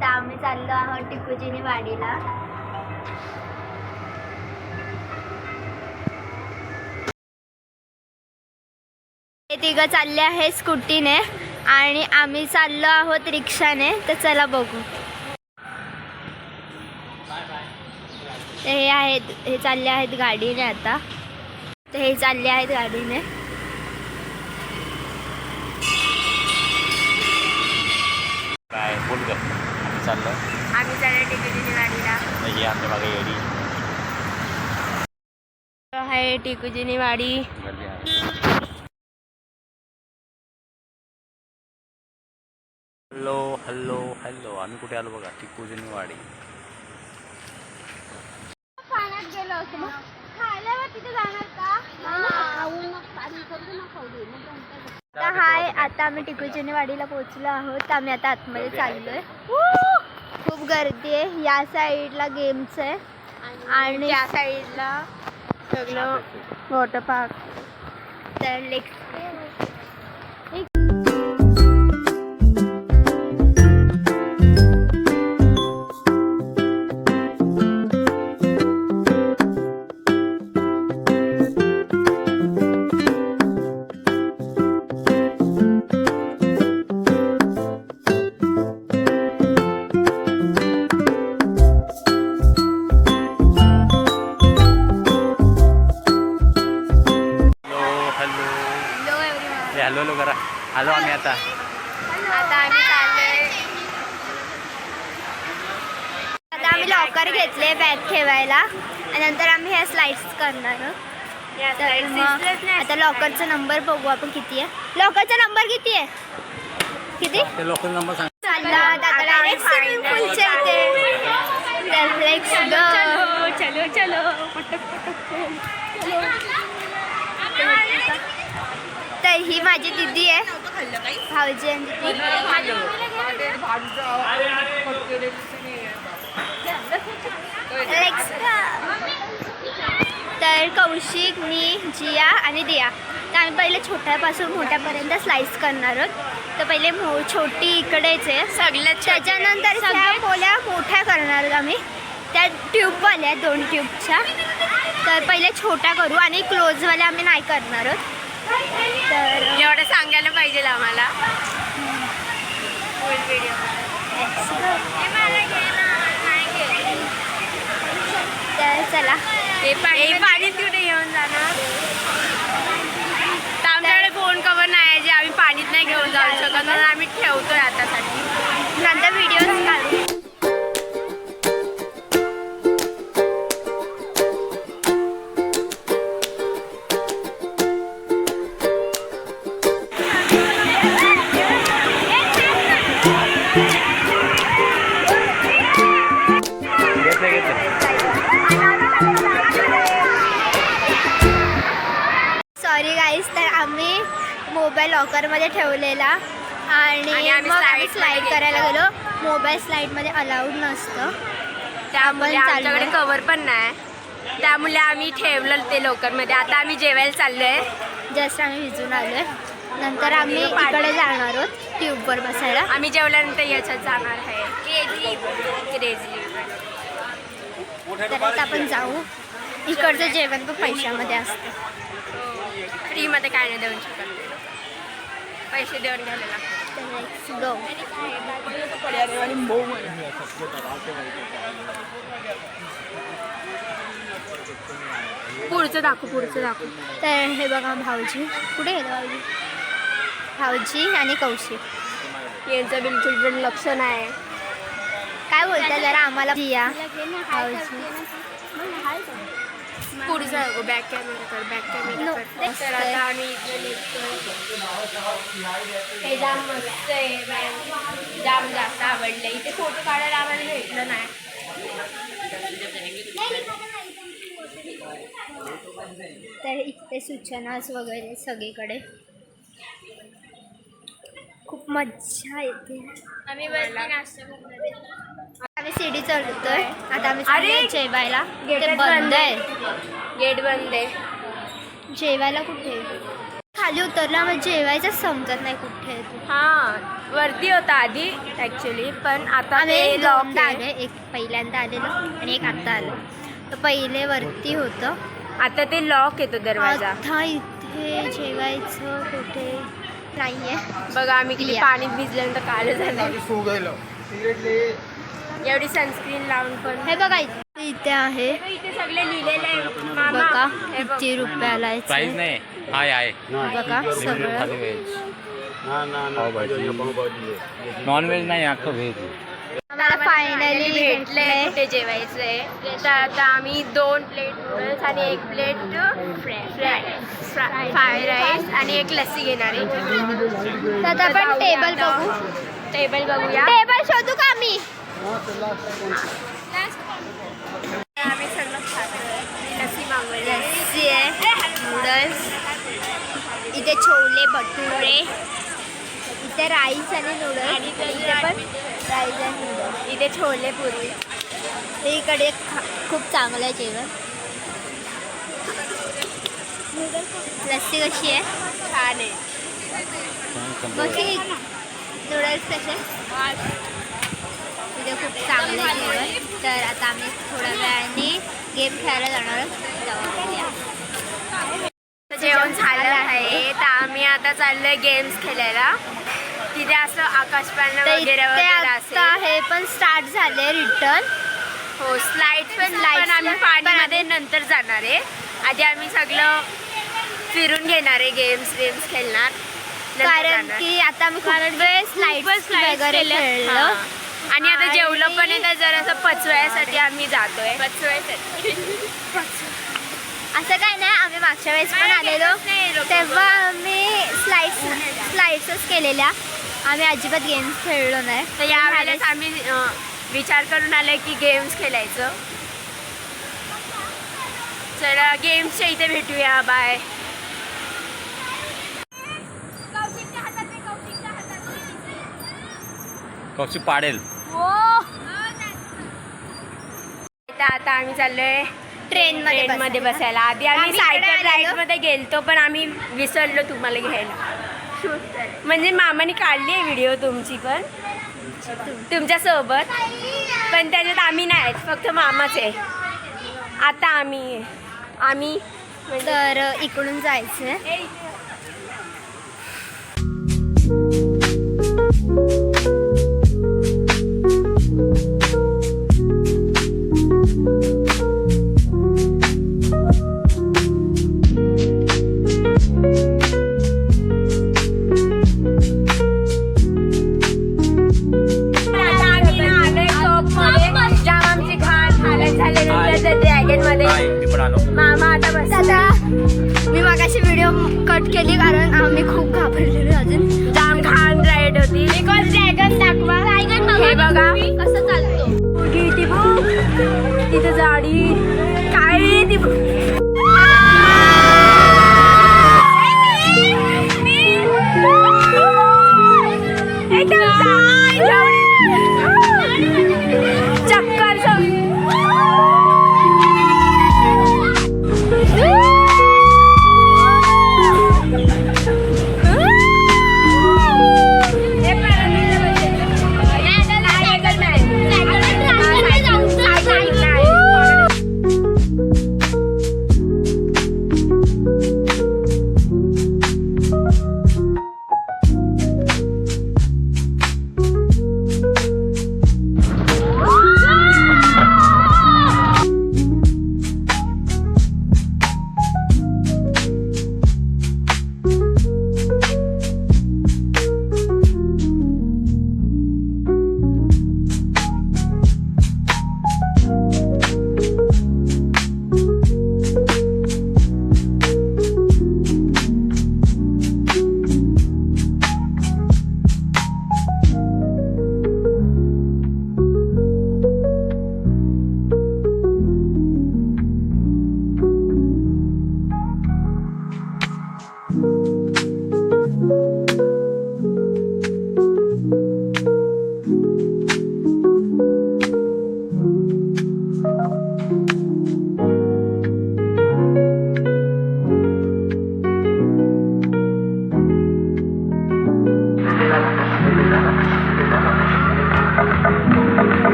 तर आम्ही चाललो आहोत टिकूजीनी वाडीला. हे तिघं चालले आहे स्कूटीने आणि आम्ही चाललो आहोत रिक्षाने. तर चला बघू. हे चालले आहेत गाडीने आता. तर हे चालले आहेत गाडीने. काय बोल ग. आम्ही चाललो टिकूजीनी वाडीला. म्हणजे आमच्या मागे येडी आहे टिकूजीनी वाडी. Hello hello hello. आम्ही कुठे आलो बघा. टिकूजीनी वाडी. पाण्यात गेलो होतो मग खायला तिथे जाणार का? हाय, आता आम्ही टिकूजीनी वाडीला पोहोचलो आहोत. आम्ही आता आतमध्ये चाललोय. खूप गर्दी आहे. या साईडला गेम्स आहे आणि या साईडला सगळं वॉटर पार्क. तर लेक हॅलो हॅलो करा. आलो आम्ही आता. आम्ही चाललोय. आता आम्ही लॉकर घेतले बॅग ठेवायला आणि नंतर आम्ही ह्या स्लाइड्स करणार. आता लॉकरचा नंबर बघू आपण किती आहे. लॉकरचा नंबर किती आहे? किती? ते लोकल नंबर सांग. चालला आता डायरेक्ट स्विमिंग पूलच्या इथे. चलो चलो पटक तर ही माझी दीदी आहे. भाऊजी तर कौशिक, मी, जिया आणि दिया. तर आम्ही पहिले छोट्यापासून मोठ्यापर्यंत स्लाइस करणार आहोत. तर पहिले छोटी इकडेच आहे सगळ्यात. त्याच्यानंतर सगळ्या पोल्या मोठ्या करणार आहोत आम्ही. त्या ट्यूबवाल्या 2 ट्यूबच्या. तर पहिले छोट्या करू आणि क्लोजवाल्या आम्ही नाही करणार आहोत. तर एवढं सांगायला पाहिजे आम्हाला. तर चला. हे पाणी तिकडे घेऊन जाणार. तर आमच्याकडे फोन कवर नाही आहे जे आम्ही पाणीत नाही घेऊन जाऊ शकत. म्हणून आम्ही ठेवतोय आतासाठी. नंतर व्हिडिओ काढू. सॉरी गाईस. तर आम्ही मोबाईल लॉकरमध्ये ठेवलेला आणि मग आम्ही स्लाईड करायला गेलो. मोबाईल स्लाईडमध्ये अलाउड नसतं. त्यामुळे आमच्याकडे कवर पण नाही. त्यामुळे आम्ही ठेवलं ते लॉकरमध्ये. आता आम्ही जेवायला चाललोय. जस्ट आम्ही भिजून आलोय. नंतर आम्ही इकडे जाणार आहोत ट्यूबवर बसायला. आम्ही जेवल्यानंतर याच्यात जाणार आहे क्रेझी. तर आता आपण जाऊ. इकडचं जेवण पण पैशामध्ये असतं. फ्रीमध्ये काय नाही देऊन शकत. पैसे देऊन घ्यायला लागतात. पुढचं दाखव. तर हे बघा भाऊजी. कुठे गेलं भाऊजी? भाऊजी आणि कौशिक. यांचं बिलकुल पण लक्ष नाही. काय बोलता जरा आम्हाला? जिया, भाऊजी. पुढचा बॅक कॅमेरा कर. तर आता आम्ही हे जाम मस्त आहे. जाम जास्त आवडलं. इथे फोटो काढायला आम्हाला भेटलं नाही. तर इथे सूचनास वगैरे सगळीकडे. खूप मज्जा येते. आम्ही वरती नाश्ता करणार आहे. आम्ही सीडी चढतोय. आता आम्ही जेवायला. गेट बंद आहे. गेट बंद आहे. जेवायला कुठे? खाली उतरला मग जेवायचं समजत नाही कुठे आहे ते. हा वरती होता आधी ऍक्च्युली, पण आता आम्ही ते लॉक दोनदा आले, एक पहिल्यांदा आलेलो आणि एक आता आलो. तर पहिले वरती होतं, आता ते लॉक येतो दरवाजा. आता इथे जेवायचं कुठे नाहीये. बघा आम्ही किती लिया. पाणीत भिजल्यानंतर काळ झालं. एवढी सनस्क्रीन लावून पण. हे बघा इथे आहे, इथे सगळे लिहिलेले आहे बघा मामा. हे बघ. किती रुपयाला आहे प्राईस ते. नाही आहे बघा सगळं. खाली व्हेज पावभाजी नॉन व्हेज नाही अख्खं व्हेज. मला फायनली भेटले कुठे जेवायचंय. तर आता आम्ही 2 प्लेट नूडल्स आणि 1 प्लेट फ्राय राईस आणि 1 लस्सी घेणार आहे. तर आता आपण टेबल बघू. टेबल बघूया. टेबल शोधू का आम्ही? आम्ही सगळं खातोय. लस्सी मागवली आहे. लस्सी आहे, नूडल्स, इथे छोले भटुरे, इथे राईस आणि नूडल्स, आणि इथे पण राईस आणि नूडल्स. इथे छोले पुरी. इकडे खूप चांगलं आहे जेवण. लस्सी कशी आहे? छान आहे. बाकी नूडल्स कसे? इथे खूप चांगलं आहे जेवण. तर आता आम्ही थोड्या वेळाने गेम खेळायला जाणार आहोत. जेवण झालं आहे. तर आम्ही आता चाललोय गेम्स खेळायला. तिथे असं आकाशपाळणं तर वगैरे इथे वगैरे आता असेल. हे पण स्टार्ट झाले रिटर्न. हो स्लाइड पण Slides आम्ही पण पाण्यामध्ये नंतर जाणार आहे. आधी आम्ही सगळं फिरून घेणार आहे. गेम्स खेळणार नंतर कारण जाणार. की आता आम्ही खूप वेळ स्लाइड्स वगैरे खेळलो. हां. आणि आता जेवलं आणि- पण आहे, तर जरासं पचवायसाठी आम्ही जातोय. असं काय नाही, आम्ही मागच्या वेळेस पण आलेलो तेव्हा आम्ही स्लाइड्सच केलेल्या. आम्ही अजिबात गेम्स खेळलो नाही. तर यावेळेस आम्ही विचार करून आले की गेम्स खेळायचं. चला गेम्सच्या इथे भेटूया. बाय. कौशिक पाडेल. आता आम्ही चाललोय ट्रेनमध्ये बसायला. आधी आम्ही आम्ही इकडे सायकल आलेलो. राईड मध्ये गेलतो, पण आम्ही विसरलो तुम्हाला घ्यायला. म्हणजे मामाने काढली आहे व्हिडिओ तुमची पण तुमच्या सोबत, पण त्याच्यात आम्ही नाही, फक्त मामाच आहे. आता आम्ही म्हणजे तर इकडून जायचं. ड्रॅगन मध्ये मी पण आलो. मामा आता बस. दादा मी मागाशी व्हिडिओ कट केली कारण आम्ही खूप घाबरलेलो. अजून जाम खान राईड होती. बिकॉज ड्रॅगन दाखवा. हे बघा कसं चालतो. तिथे गाडी काय ती चक्कर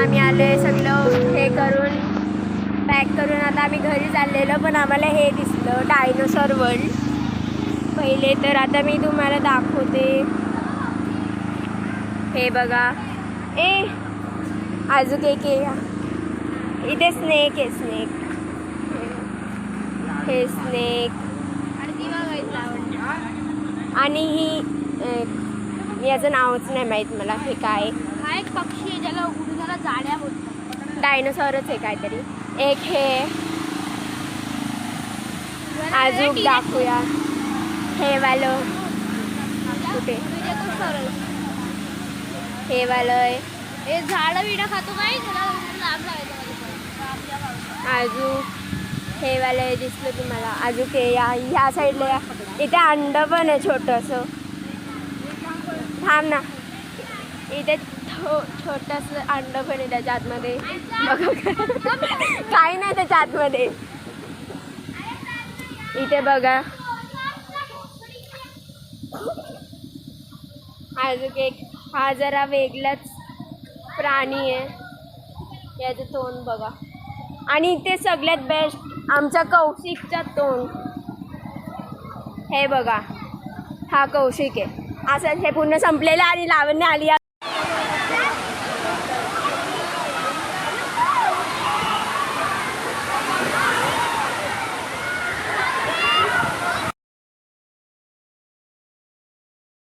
आम्ही आले सगळं हे करून पॅक करून आता आम्ही घरी चाललेलो, पण आम्हाला हे दिसलं डायनोसॉर वर्ल्ड पहिले. तर आता मी तुम्हाला दाखवते. हे बघा, अजून एक इथे स्नेक आहे, स्नेक. हे स्नेक आणि ही याचं नावच नाही माहीत मला. हे काय हा एक पक्षी आहे ज्याला उडून जाड्या बोलतात. डायनोसॉरच आहे काहीतरी. एक हे अजून दाखवूया. हे वालं कुठे, हे वालं आहे. हे झाडं बिडं खातो काय, त्याला लांब लावायचं. अजून हे वालं हे दिसलं तुम्हाला. अजून ते ह्या साईडला या. इथे अंड पण आहे छोटंसं. थांब ना, इथे छोटंसं अंड पण आहे त्याच्या आतमध्ये. बघा काही नाही त्याच्या आतमध्ये. इथे बघा अजून एक, हा जरा वेगळाच प्राणी आहे. याचं तोंड बघा. आणि इथे सगळ्यात बेस्ट आमचा कौशिकचा तोंड. हे बघा, हा कौशिक आहे. असं हे पूर्ण संपलेलं आणि लावण्य आली.